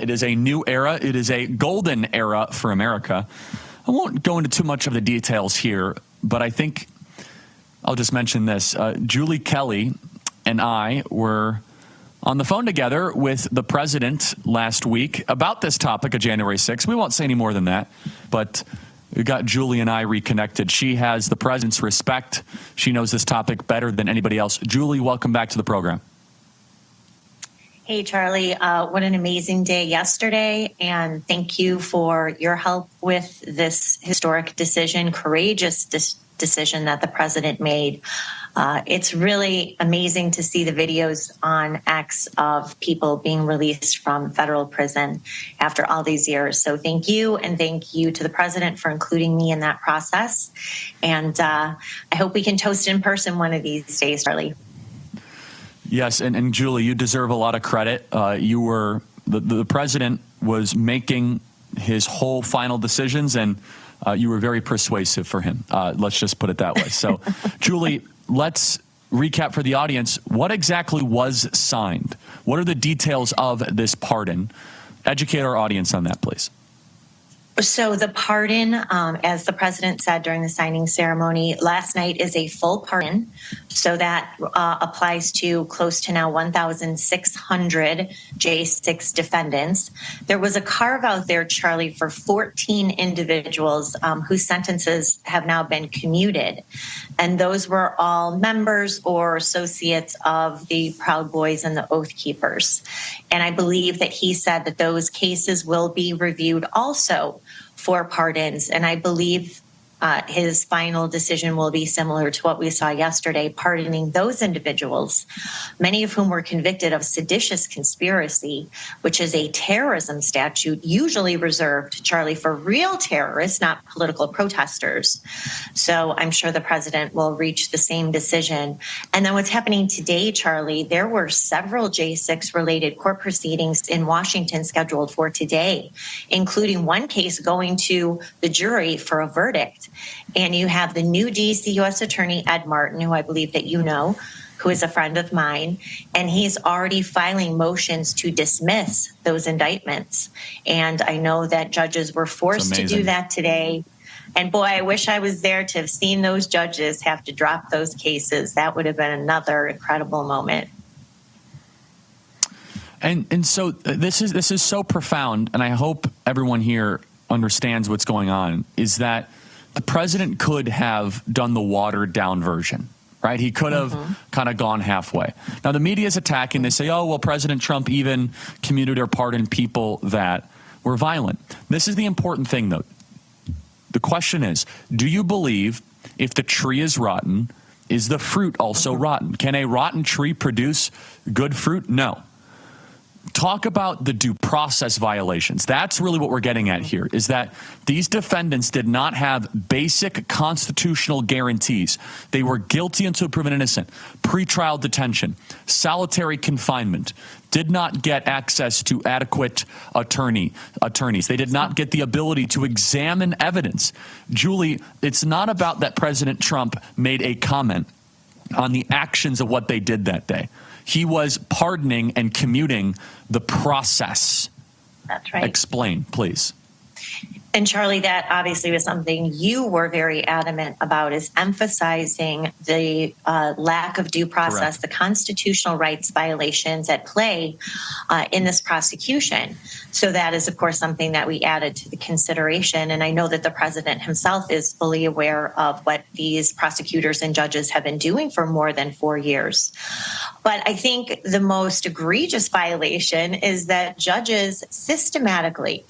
It is a new era. It is a golden era for America. I won't go into too much of the details here, but I think I'll just mention this. Julie Kelly and I were on the phone together with the president last week about this topic of January 6th. We won't say any more than that, but we got Julie and I reconnected. She has the president's respect. She knows this topic better than anybody else. Julie, welcome back to the program. Hey, Charlie, what an amazing day yesterday, and thank you for your help with this historic decision, courageous decision that the president made. It's really amazing to see the videos on X of people being released from federal prison after all these years. So thank you, and thank you to the president for including me in that process. And I hope we can toast in person one of these days, Charlie. Yes, and Julie, you deserve a lot of credit. You were the president was making his whole final decisions, and you were very persuasive for him. Let's just put it that way. So, Julie, let's recap for the audience. What exactly was signed? What are the details of this pardon? Educate our audience on that, please. So the pardon, as the president said during the signing ceremony, last night is a full pardon. So that applies to close to now 1,600 J6 defendants. There was a carve out there, Charlie, for 14 individuals whose sentences have now been commuted. And those were all members or associates of the Proud Boys and the Oath Keepers. And I believe that he said that those cases will be reviewed also for pardons. And I believe his final decision will be similar to what we saw yesterday, pardoning those individuals, many of whom were convicted of seditious conspiracy, which is a terrorism statute usually reserved, Charlie, for real terrorists, not political protesters. So I'm sure the president will reach the same decision. And then what's happening today, Charlie, there were several J6 related court proceedings in Washington scheduled for today, including one case going to the jury for a verdict. And you have the new D.C. U.S. Attorney, Ed Martin, who I believe that you know, who is a friend of mine, and he's already filing motions to dismiss those indictments. And I know that judges were forced to do that today. And boy, I wish I was there to have seen those judges have to drop those cases. That would have been another incredible moment. And so this is so profound, and I hope everyone here understands what's going on, is that the president could have done the watered down version, right? He could have kind of gone halfway. Now, the media is attacking. They say, oh, well, President Trump even commuted or pardoned people that were violent. This is the important thing, though. The question is, do you believe if the tree is rotten, is the fruit also rotten? Can a rotten tree produce good fruit? No. Talk about the due process violations. That's really what we're getting at here, is that these defendants did not have basic constitutional guarantees. They were guilty until proven innocent. Pretrial detention, solitary confinement, did not get access to adequate attorneys. They did not get the ability to examine evidence. Julie, it's not about that President Trump made a comment on the actions of what they did that day. He was pardoning and commuting the process. That's right. Explain, please. And Charlie, that obviously was something you were very adamant about, is emphasizing the lack of due process, correct, the constitutional rights violations at play in this prosecution. So that is, of course, something that we added to the consideration. And I know that the president himself is fully aware of what these prosecutors and judges have been doing for more than 4 years. But I think the most egregious violation is that judges systematically,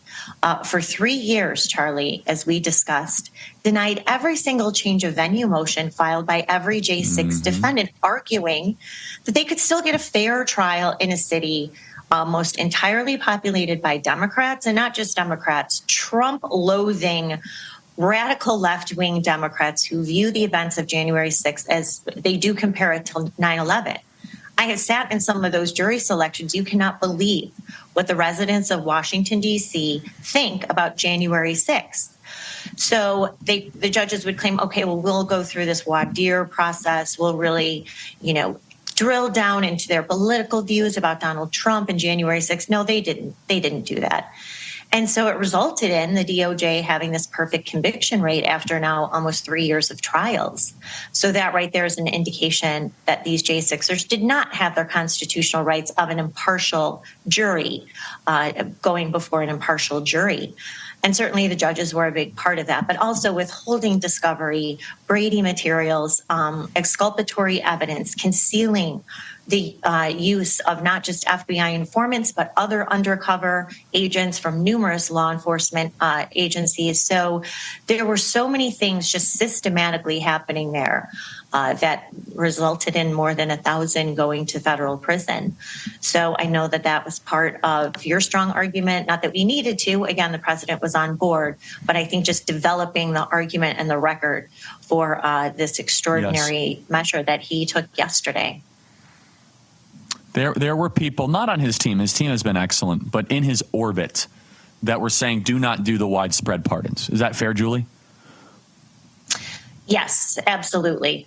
for 3 years, Charlie, as we discussed, denied every single change of venue motion filed by every J6 defendant, arguing that they could still get a fair trial in a city almost entirely populated by Democrats, and not just Democrats, Trump-loathing, radical left-wing Democrats who view the events of January 6th as they do compare it to 9/11. I have sat in some of those jury selections. You cannot believe what the residents of Washington, D.C. think about January 6th. So the judges would claim, okay, well, we'll go through this voir dire process. We'll really, drill down into their political views about Donald Trump and January 6th. No, they didn't. They didn't do that. And so it resulted in the DOJ having this perfect conviction rate after now almost 3 years of trials. So that right there is an indication that these J6ers did not have their constitutional rights of an impartial jury, going before an impartial jury. And certainly the judges were a big part of that, but also withholding discovery, Brady materials, exculpatory evidence, concealing the use of not just FBI informants, but other undercover agents from numerous law enforcement agencies. So there were so many things just systematically happening there that resulted in more than 1,000 going to federal prison. So I know that that was part of your strong argument, not that we needed to. Again, the president was on board, but I think just developing the argument and the record for this extraordinary measure that he took yesterday. There were people, not on his team has been excellent, but in his orbit that were saying do not do the widespread pardons. Is that fair, Julie? Yes, absolutely.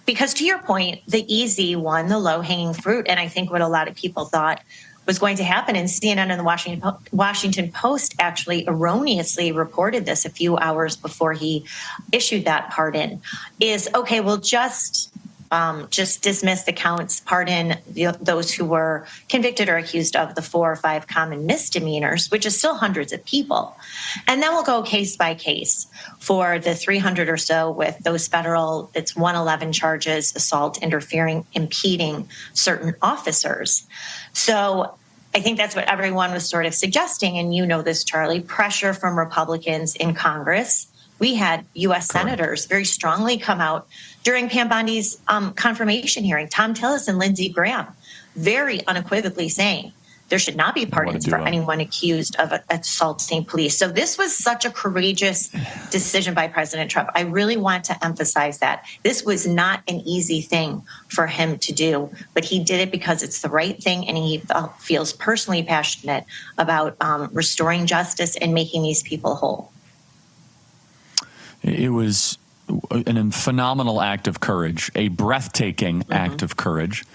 Because to your point, the easy one, the low-hanging fruit, and I think what a lot of people thought was going to happen, and CNN and the Washington Post actually erroneously reported this a few hours before he issued that pardon, is, okay, we'll just dismiss the counts, pardon those who were convicted or accused of the 4 or 5 common misdemeanors, which is still hundreds of people. And then we'll go case by case for the 300 or so with those federal, it's 111 charges, assault, interfering, impeding certain officers. So I think that's what everyone was sort of suggesting. And you know this, Charlie, pressure from Republicans in Congress. We had U.S. senators very strongly come out during Pam Bondi's confirmation hearing. Tom Tillis and Lindsey Graham very unequivocally saying there should not be pardons for anyone accused of assaulting police. So this was such a courageous decision by President Trump. I really want to emphasize that. This was not an easy thing for him to do, but he did it because it's the right thing, and he feels personally passionate about restoring justice and making these people whole. It was a phenomenal act of courage, a breathtaking act of courage.